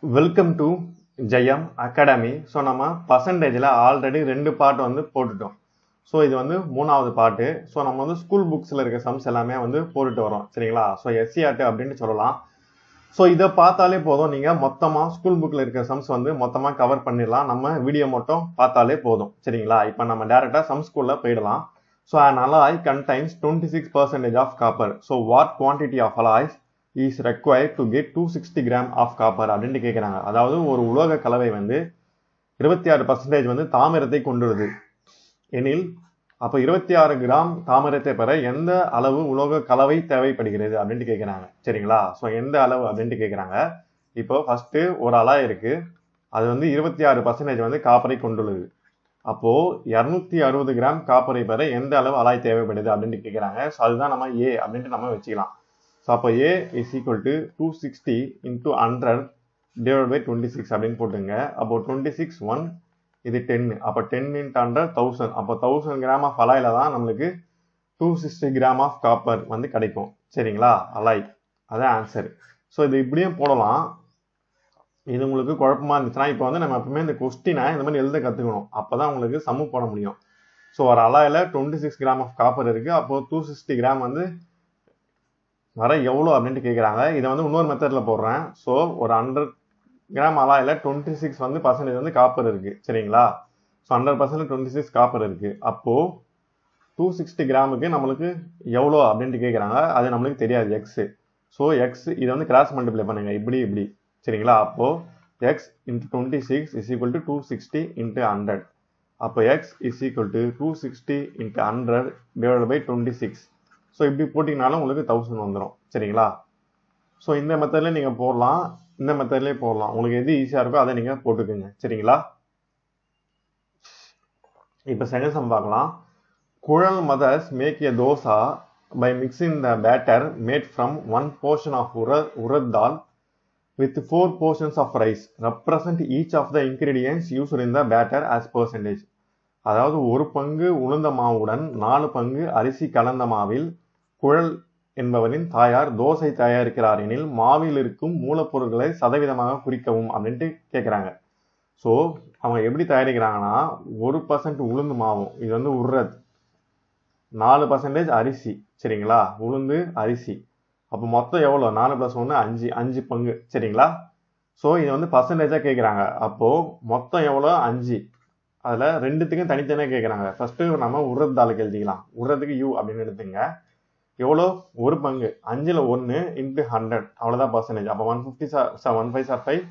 Welcome to Jayam academy. So நம்ம பர்சன்டேஜில் already 2 part வந்து போட்டுட்டோம். ஸோ இது வந்து 3வது பார்ட்டு. ஸோ நம்ம வந்து ஸ்கூல் புக்ஸில் இருக்க சம்ஸ் எல்லாமே வந்து போட்டுட்டு வரோம், சரிங்களா? ஸோ எஸ்சிஆர்டி அப்படின்னு சொல்லலாம். ஸோ இதை பார்த்தாலே போதும், நீங்கள் மொத்தமாக ஸ்கூல் புக்கில் இருக்க சம்ஸ் வந்து மொத்தமாக கவர் பண்ணிடலாம். நம்ம வீடியோ மட்டும் பார்த்தாலே போதும், சரிங்களா? இப்போ நம்ம டேரெக்டாக சம்ஸ்குள்ளே போயிடலாம். So an alloy contains 26% of copper. So what quantity of alloys is required to get 260 gram of copper அப்படின்னு கேட்குறாங்க. அதாவது ஒரு உலோக கலவை வந்து 26% வந்து தாமிரத்தை கொண்டுள்ளது எனில் அப்போ 26 கிராம் தாமிரத்தை பெற எந்த அளவு உலோக கலவை தேவைப்படுகிறது அப்படின்ட்டு கேட்குறாங்க, சரிங்களா? ஸோ எந்த அளவு அப்படின்ட்டு கேட்குறாங்க. இப்போ ஃபர்ஸ்ட் ஒரு அலாய் இருக்கு, அது வந்து 26% வந்து காப்பரை கொண்டுள்ளது. அப்போ 260 கிராம் காப்பரை பெற எந்த அளவு அலாய் தேவைப்படுது அப்படின்னு கேட்குறாங்க. ஸோ அதுதான் நம்ம ஏ அப்படின்ட்டு நம்ம வச்சுக்கலாம். ஸோ அப்போ A is equal to 260 into 100 divide by 26 அப்படின்னு போட்டுங்க. அப்போ 26 1 இது 10, அப்போ 10 இன்ட்டு 100 1000. அப்போ 1000 கிராம் ஆஃப் அலாயில தான் நம்மளுக்கு 260 கிராம் ஆஃப் காப்பர் வந்து கிடைக்கும், சரிங்களா? அலாய் அதான் ஆன்சர். ஸோ இது இப்படியும் போடலாம். இது உங்களுக்கு குழப்பமா இருந்துச்சுன்னா இப்போ வந்து நம்ம எப்பவுமே இந்த கொஸ்டினை இந்த மாதிரி எழுத கற்றுக்கணும், அப்போ தான் உங்களுக்கு சம்மு போட முடியும். ஸோ ஒரு அலாயில் 26 கிராம் ஆஃப் காப்பர் இருக்குது, அப்போது 260 கிராம் வந்து வர எவ்வளோ அப்படின்ட்டு கேட்குறாங்க. இதை வந்து இன்னொரு மெத்தடில் போடுறேன். ஸோ ஒரு 100 கிராம் அலாயில் 26 வந்து பர்சன்டேஜ் வந்து காப்பர் இருக்குது, சரிங்களா? ஸோ 100% 26 காப்பர் இருக்குது. அப்போது 260 கிராமுக்கு நம்மளுக்கு எவ்வளோ அப்படின்ட்டு கேட்குறாங்க. அது நம்மளுக்கு தெரியாது, எக்ஸு. ஸோ எக்ஸ் இதை வந்து கிராஸ் மல்டிப்ளை பண்ணுங்க, இப்படி, சரிங்களா? அப்போ x into 26 is equal to 260 into 100. அப்போ x is equal to 260 into 100 divided by 26. So இப்படி போட்டிங்கனாலும் உங்களுக்கு 1000 வந்துடும், சரிங்களா? ஸோ இந்த மெத்தட்ல நீங்கள் போடலாம், இந்த மெத்தட்லேயே போடலாம். உங்களுக்கு எது ஈஸியாக இருக்கோ அதை நீங்கள் போட்டுக்கோங்க, சரிங்களா? இப்போ செகண்ட் சம் பார்க்கலாம். குழல் mothers make a dosa by mixing the batter made from 1 portion of urad dal with 4 portions of rice. Represent each of the ingredients used in the batter as percentage. அதாவது ஒரு பங்கு உளுந்த மாவுடன் 4 பங்கு அரிசி கலந்த மாவில் குழல் என்பவரின் தாயார் தோசை தயாரிக்கிறார் எனில் மாவில் இருக்கும் மூலப்பொருட்களை சதவீதமாக குறிக்கவும் அப்படின்ட்டு கேட்குறாங்க. ஸோ அவங்க எப்படி தயாரிக்கிறாங்கன்னா 1% உளுந்து மாவும், இது வந்து உர்ரத், 4% அரிசி, சரிங்களா? உளுந்து அரிசி, அப்போ மொத்தம் எவ்வளோ? 4 + 1 5, 5 பங்கு, சரிங்களா? ஸோ இது வந்து பர்சன்டேஜாக கேட்குறாங்க. அப்போது மொத்தம் எவ்வளோ? 5. அதில் ரெண்டுத்துக்கும் தனித்தனியாக கேட்குறாங்க. ஃபஸ்ட்டு நம்ம உர்ரத் தாலுக்கு எழுதிக்கலாம். உர்ரத்துக்கு யூ அப்படின்னு எடுத்துங்க. எவ்வளோ? ஒரு பங்கு, 5ல் 1 இன்ட்டு 100, அவ்வளோதான் பர்சன்டேஜ். அப்போ 150 1 5 are 5,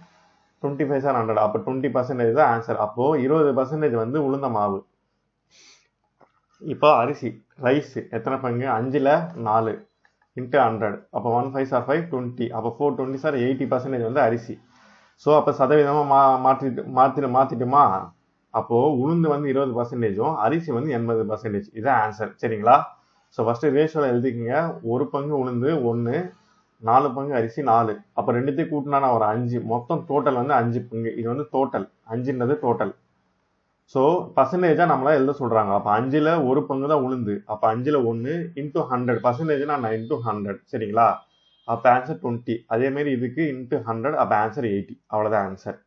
25 are 100, அப்போ 20% தான் ஆன்சர். அப்போது 20% வந்து உளுந்த மாவு. இப்போ அரிசி ரைஸ் எத்தனை பங்கு? 5ல் 4 இன்ட்டு 100, அப்போ 1 5 are 5, 20, அப்போ 4 20 are 80% வந்து அரிசி. ஸோ அப்போ சதவீதமாக மாற்றிட்டுமா? அப்போது உளுந்து வந்து 20%, அரிசி வந்து 80%. இதுதான் ஆன்சர், சரிங்களா? ஸோ ஃபஸ்ட்டு ரேஷியோவில் எழுதிக்கிங்க. ஒரு பங்கு உளுந்து 1, 4 பங்கு அரிசி 4, அப்போ ரெண்டுத்தையும் கூட்டினா ஒரு 5, மொத்தம் டோட்டல் வந்து 5 பங்கு. இது வந்து டோட்டல், 5ன்றது டோட்டல். ஸோ பர்சன்டேஜாக நம்மளா எழுத சொல்கிறாங்க. அப்போ 5ல் ஒரு பங்கு தான் உளுந்து, அப்போ 5ல் 1 இன்ட்டு 100, பர்சன்டேஜ்னா நான் இன்ட்டு 100, சரிங்களா? அப்போ ஆன்சர் 20. அதேமாரி இதுக்கு இன்ட்டு 100, அப்போ ஆன்சர் 80, அவ்வளோதான் ஆன்சர்.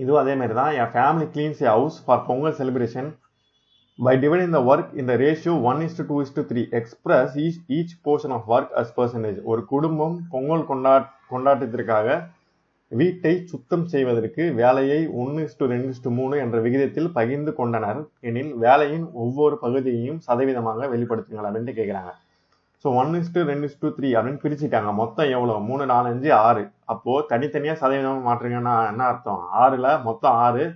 இதுவும் அதேமாரி தான். என் family cleans a house for Pongal celebration by dividing the work in the ratio 1:2:3. Express each portion of work as percentage. ஒரு குடும்பம் பொங்கல் கொண்டாட்டத்திற்காக வீட்டை சுத்தம் செய்வதற்கு வேலையை 1:2:3 என்ற விகிதத்தில் பகிர்ந்து கொண்டனர் எனில் வேலையின் ஒவ்வொரு பகுதியையும் சதவீதமாக வெளிப்படுத்துங்கள் அப்படின்ட்டு கேட்குறாங்க. ஸோ 1:2:3 அப்படின்னு பிரிச்சுட்டாங்க. மொத்தம் எவ்வளோ? 3 4 5 6. அப்போது தனித்தனியாக சதவீதமாக மாற்றுங்கன்னா என்ன அர்த்தம்? 6ல் மொத்தம் 6,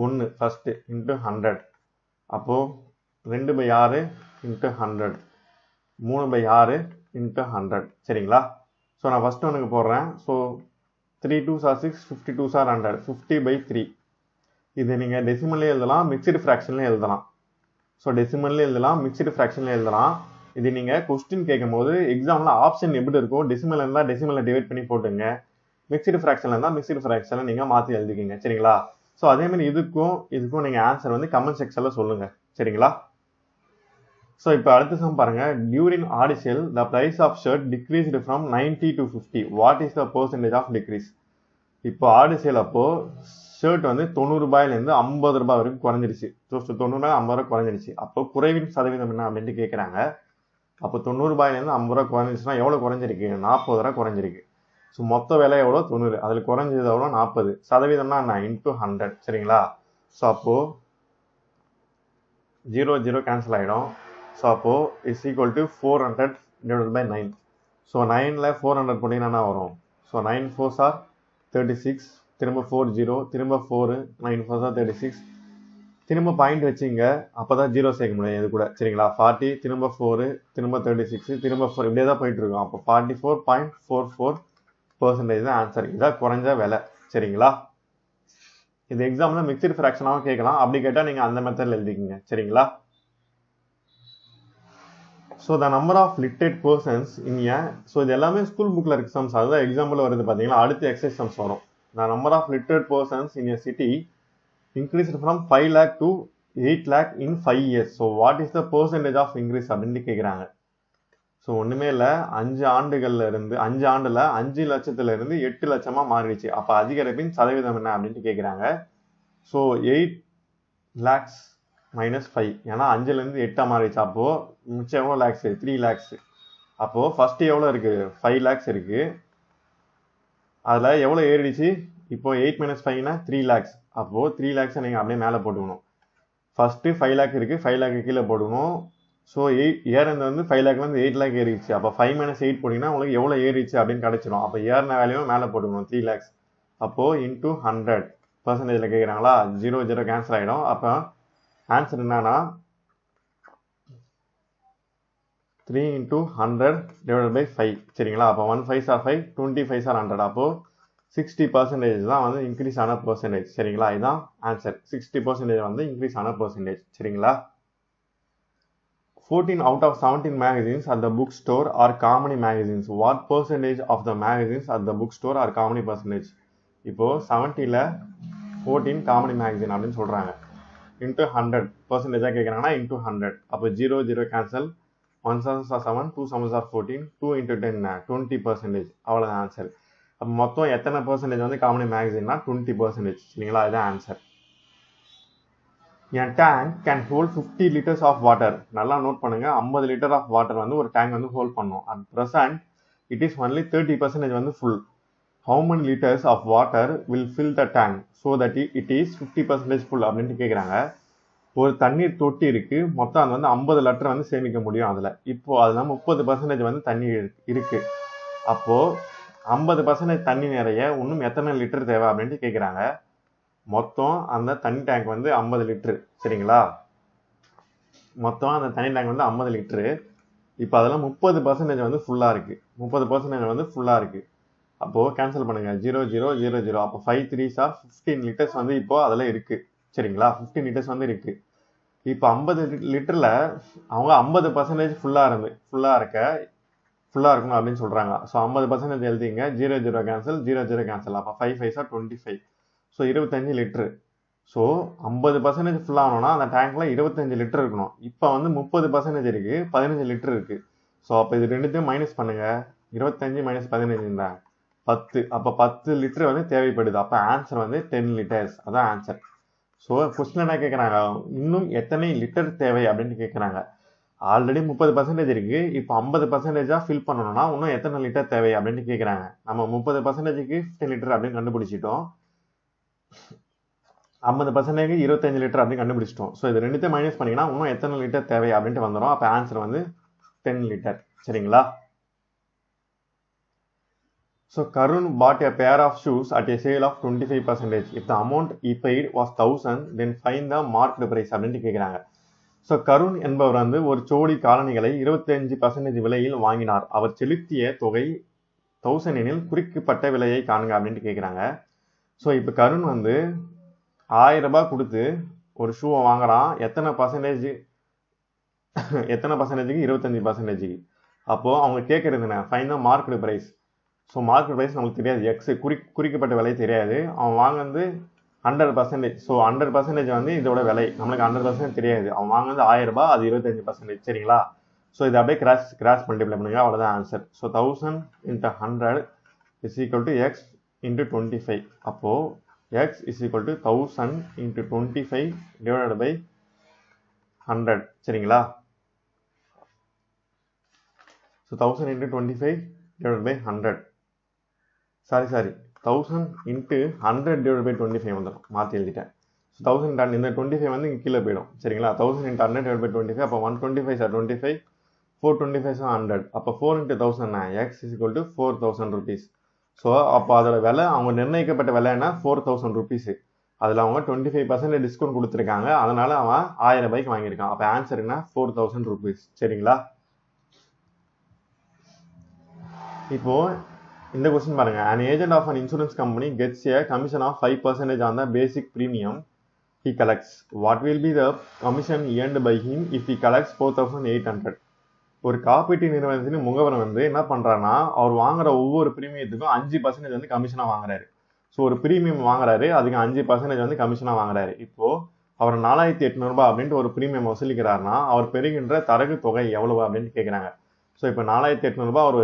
1 ஃபஸ்ட்டு இன்ட்டு 100, அப்போது 2/6 இன்ட்டு 100, 3/6 இன்ட்டு 100, சரிங்களா? ஸோ நான் ஃபஸ்ட்டு ஒன்றுக்கு போடுறேன். So 3 2s are 6, 52s are 100, 50/3. இது நீங்கள் டெசிமல்லே எழுதலாம், மிக்சடு ஃப்ராக்ஷன்லேயும் எழுதலாம். ஸோ டெசிமல்லே எழுதலாம், மிக்சடு ஃப்ராக்ஷன்லேயும் எழுதலாம். இது நீங்கள் கொஸ்டின் கேட்கும் போது எக்ஸாமில் ஆப்ஷன் எப்படி இருக்கும்? டெசிமல் இருந்தால் டெசிமலை டிவைட் பண்ணி போட்டுங்க, மிக்சடு ஃப்ராக்ஷனில் இருந்தால் மிக்சடு ஃப்ராக்ஷனை நீங்கள் மாற்றி எழுதிக்கிங்க, சரிங்களா? ஸோ அதேமாதிரி இதுக்கும் நீங்கள் ஆன்சர் வந்து கமெண்ட் செக்ஷனில் சொல்லுங்கள், சரிங்களா? ஸோ இப்போ அடுத்த சம் பாருங்க. During Aadi sale the price of shirt decreased from 90 to 50. What is the percentage of decrease? இப்போ ஆடி சேல் அப்போ ஷர்ட் வந்து 90 ரூபாயிலேருந்து 50 ரூபாய் வரைக்கும் குறைஞ்சிருச்சு. ஸோ 90 ரூபாய் 50 ரூபாய் குறைஞ்சிருச்சு. அப்போ குறைவின் சதவீதம் என்ன அப்படின்ட்டு கேட்குறாங்க. அப்போ 90 ரூபாயிலேருந்து 50 ரூபாய் குறைஞ்சிருச்சுன்னா எவ்வளோ குறைஞ்சிருக்கு? 40 ரூபாய் குறைஞ்சிருக்கு. ஸோ மொத்த விலை எவ்வளோ? 90. அதில் குறைஞ்சது எவ்வளோ? 40. சதவீதம்னா என்ன? இன்டூ 100. சரிங்களா? ஸோ அப்போ 0 0 கேன்சல் ஆகிடும். ஸோ அப்போ is equal to 400 divided by 9. So 9ல் 400 போட்டிங்கன்னா என்ன வரும்? ஸோ 9 4s are 36, திரும்ப 4 0, திரும்ப 4, 9 4s are 36, திரும்ப பாயிண்ட் வச்சுங்க. அப்போ தான் 0 சேர்க்க முடியும் இது கூட. சரிங்களா? 40, திரும்ப 4, திரும்ப 36, திரும்ப 4, இப்படியே தான் போயிட்டு இருக்கும். அப்போ 44.44% தான் ஆன்சர். இதான் குறைஞ்ச விலை. சரிங்களா? இது எக்ஸாம்ல மிக்சட் ஃப்ராக்ஷனாகவும் கேட்கலாம். அப்படி கேட்டால் நீங்கள் அந்த மெத்தடில் எழுதிக்கிங்க. சரிங்களா? So the number of literate persons in a, ஸோ இது எல்லாமே ஸ்கூல் புக்கில் இருக்க சம்ஸ். அதுதான் எக்ஸாம்பிள் வருது பார்த்தீங்கன்னா. அடுத்து எக்ஸசைஸ் சம்ஸ் வரும். The number of literate persons in a city increased from 5 lakh to 8 lakh in 5 years. So what is the percentage of increase அப்படின்னு கேட்குறாங்க. ஸோ ஒன்றுமே இல்லை, 5 ஆண்டுகளில் இருந்து 5 ஆண்டில் 5 லட்சத்துல இருந்து 8 லட்சமாக மாறிடுச்சு. அப்போ அதிகரிப்பின் சதவீதம் என்ன அப்படின்ட்டு கேட்குறாங்க. ஸோ 8 lakhs மைனஸ் 5, ஏன்னா 5லேருந்து 8 மாறிடுச்சு. அப்போது மிச்சம் எவ்வளோ லேக்ஸ்? 3 lakhs. அப்போது ஃபஸ்ட்டு எவ்வளோ இருக்குது? 5 lakhs இருக்குது. அதில் எவ்வளோ ஏறிடுச்சு? இப்போ 8 - 5னா 3 lakhs. அப்போது 3 lakhs நீங்கள் அப்படியே மேலே போட்டுக்கணும். ஃபஸ்ட்டு 5 lakh இருக்குது, 5 lakh கீழே போடணும். ஸோ ஏறது வந்து 5 lakh 8 lakh ஏறிடுச்சு. அப்போ 5 - 8 போட்டிங்கன்னா உங்களுக்கு எவ்வளோ ஏறிடுச்சு அப்படின்னு கிடச்சிடும். அப்போ ஏறின வேலையும் மேலே போட்டுக்கணும் 3 lakhs. அப்போது இன்டூ 100 பர்சன்டேஜில் கேட்குறாங்களா? 0 0 கேன்சல் ஆகிடும். அப்போ ஆன்சர் என்னன்னா 3 × 100 டிவைடட் பை 5. சரிங்களா? அப்போ 1 5s are 5, 20 5s are 100. அப்போது 60% தான் வந்து இன்க்ரீஸ் ஆன பர்சன்டேஜ். சரிங்களா? இதுதான் ஆன்சர். 60% வந்து இன்க்ரீஸ் ஆன பர்சன்டேஜ். சரிங்களா? 14 out of 17 magazines at the bookstore are comedy magazines. What percentage of the magazines at the bookstore are comedy percentage? இப்போ 70ல் 14 காமெடி மேகசின் அப்படின்னு சொல்கிறாங்க. இன்ட்டு 100 பர்சன்டேஜாக கேட்குறாங்கன்னா இன்ட்டு 100. அப்போ 0 0 cancel. 1 7s are 7, 2 7s are 14, 2 × 10 20%. அவ்வளோதான் answer. அப்போ மொத்தம் எத்தனை பர்சன்டேஜ் வந்து காமெடி மேகசின்னா 20%. சரிங்களா? இதுதான் ஆன்சர். என் tank can hold 50 liters of water. நல்லா நோட் பண்ணுங்க, 50 லிட்டர் ஆஃப் வாட்டர் வந்து ஒரு டேங்க் வந்து ஹோல்ட் பண்ணும். At present it is only 30% வந்து full. How many liters of water will fill the tank so that it is 50% full அப்படின்ட்டு கேட்குறாங்க. ஒரு தண்ணீர் தொட்டி இருக்கு, மொத்தம் அது வந்து 50 லிட்டர் வந்து சேமிக்க முடியும் அதில். இப்போ அதில் 30% வந்து தண்ணி இருக்கு. அப்போ 50% தண்ணி நிறைய இன்னும் எத்தனை லிட்டர் தேவை அப்படின்ட்டு கேட்குறாங்க. மொத்தம் அந்த தண்ணி டேங்க் வந்து 50 லிட்டரு. சரிங்களா? மொத்தம் அந்த தண்ணி டேங்க் வந்து 50 லிட்டரு. இப்போ அதெல்லாம் 30% வந்து ஃபுல்லாக இருக்குது. 30% வந்து ஃபுல்லாக இருக்குது. அப்போது கேன்சல் பண்ணுங்கள். 0 0 0 0. அப்போ 5 3s are 15 liters வந்து இப்போது அதில் இருக்குது. சரிங்களா? 15 liters வந்து இருக்குது. இப்போ 50 லிட்டரில் அவங்க 50% ஃபுல்லாக இருக்கணும் அப்படின்னு சொல்கிறாங்க. ஸோ 50% எழுதிங்க. 0 0 கேன்சல், 0 0 கேன்சல். அப்போ 5 5s are 25. So 25 litre. So 50% full ஆகணும்னா அந்த டேங்க்கில் 25 லிட்டர் இருக்கணும். இப்போ வந்து 30% இருக்குது, 15 லிட்டர் இருக்குது. ஸோ அப்போ இது ரெண்டுத்தையும் மைனஸ் பண்ணுங்கள். 25 - 15 தான் 10. அப்போ 10 லிட்டர் வந்து தேவைப்படுது. அப்போ ஆன்சர் வந்து 10 liters. அதான் ஆன்சர். ஸோ கொஸ்டின் என்ன கேட்குறாங்க? இன்னும் எத்தனை லிட்டர் தேவை அப்படின்னு கேட்குறாங்க. ஆல்ரெடி 30% இருக்குது. இப்போ 50%ஆக ஃபில் பண்ணணும்னா இன்னும் எத்தனை லிட்டர் தேவை அப்படின்னு கேட்குறாங்க. நம்ம 30%க்கு 15 லிட்டர் அப்படின்னு கண்டுபிடிச்சிட்டோம். 50% 25 லிட்டர் அப்படின்னு கண்டுபிடிச்சிட்டோம். ஸோ இது ரெண்டுத்தையும் மைனஸ் பண்ணிங்கன்னா இன்னும் எத்தனை லிட்டர் தேவை அப்படின்ட்டு வந்துடும். அப்போ ஆன்சர் வந்து 10 லிட்டர். சரிங்களா? So Karun bought a pair of shoes at a sale of 25%. If the amount he paid was 1000, then find the marked price அப்படின்ட்டு கேட்குறாங்க. ஸோ கருண் என்பவர் வந்து ஒரு ஜோடி காலணிகளை 25% விலையில் வாங்கினார். அவர் செலுத்திய தொகை 1000 எனில் குறிக்கப்பட்ட விலையை காணுங்க அப்படின்ட்டு கேட்குறாங்க. ஸோ இப்போ கருண் வந்து 1000 ரூபாய் கொடுத்து ஒரு ஷூவை வாங்குறான். எத்தனை பர்சன்டேஜுக்கு? 25%. அப்போது அவங்க கேட்குறது என்ன? Find the market price. So market price நமக்கு தெரியாது. எக்ஸ் குறிக்கப்பட்ட விலை தெரியாது. அவன் வாங்கினது 100%. ஸோ 100% வந்து இதோட விலை நம்மளுக்கு 100% தெரியாது. அவன் வாங்குறது 1000 ரூபாய், அது 25%. சரிங்களா? ஸோ இதை அப்படியே கிராஸ் மல்டிப்ளை பண்ணுங்க, அவ்வளோதான் answer. So 1000 into 100 is equal to x into 25. அப்போ x is equal to 1000 into 25 divided by 100. சரிங்களா? So 1000 into 25 divided by 100. Sorry 1000 into 100 divided by 25 வந்துடும், மாற்றி எழுதிட்டேன். ஸோ 1000 இந்த 25 வந்து இங்கே கீழே போயிடும். சரிங்களா? 1000 into 100 divided by 25, அப்போ 125 are 25, 425 are 100. அப்போ 4 into 1000 x is equal to 4000 rupees. So அப்போ அதோட விலை, அவங்க நிர்ணயிக்கப்பட்ட விலைன்னா 4000 rupees. அதில் அவங்க 25% டிஸ்கவுண்ட் கொடுத்துருக்காங்க, அதனால அவன் 1000 ரூபாய்க்கு வாங்கியிருக்கான். அப்போ ஆன்சர் என்ன? 4000 rupees. சரிங்களா? இப்போ இந்த கொஸ்டின் பாருங்க. An agent of an insurance company gets a commission of 5% on the basic premium he collects. What will be the commission earned by him if he collects 4800? ஒரு காப்பீட்டு நிறுவனத்தின் முகவர் வந்து என்ன பண்றாருன்னா, அவர் வாங்குற ஒவ்வொரு பிரீமியத்துக்கும் 5% வந்து கமிஷனா வாங்குறாரு. ஸோ ஒரு பிரீமியம் வாங்குறாரு, அதுக்கு 5% வந்து கமிஷனா வாங்குறாரு. இப்போ அவர் 4800 ரூபாய் அப்படின்ட்டு ஒரு பிரீமியம் வசூலிக்கிறாருன்னா, அவர் பெறுகின்ற தரகு தொகை எவ்வளவு அப்படின்னு கேட்குறாங்க. ஸோ இப்போ 4800 ரூபாய் ஒரு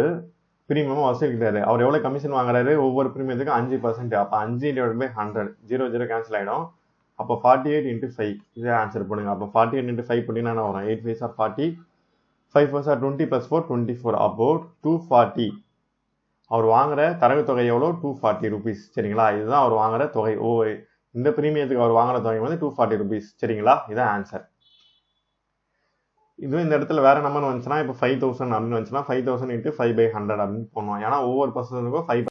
பிரீமியம் வசூலிக்கிறாரு, அவர் எவ்வளவு கமிஷன் வாங்குறாரு? ஒவ்வொரு பிரீமியத்துக்கும் 5%. அப்போ 5 divided by 100, 0 0 கேன்சல் ஆகிடும். அப்போ 48 into 5 இதே ஆன்சர் பண்ணுங்க. அப்போ 48 into 5 பண்ணிங்கன்னா வரும் 8 5 are 40, 5 4 are 20 plus 4 24. அப்போ 240. அவர் வாங்குற தரகு தொகை எவ்வளோ? 240 rupees. சரிங்களா? இதுதான் அவர் வாங்குற தொகை. இந்த பிரீமியத்துக்கு அவர் வாங்குற தொகை வந்து 240 rupees. சரிங்களா? இதான் ஆன்சர். இதுவும் இந்த இடத்துல வேற நம்பர் வந்துச்சுன்னா, இப்போ 5000 அப்படின்னு வந்துச்சுன்னா 5000 into 5/100 அப்படின்னு போடணும். ஏன்னா ஒவ்வொரு பர்சனுக்கும் 5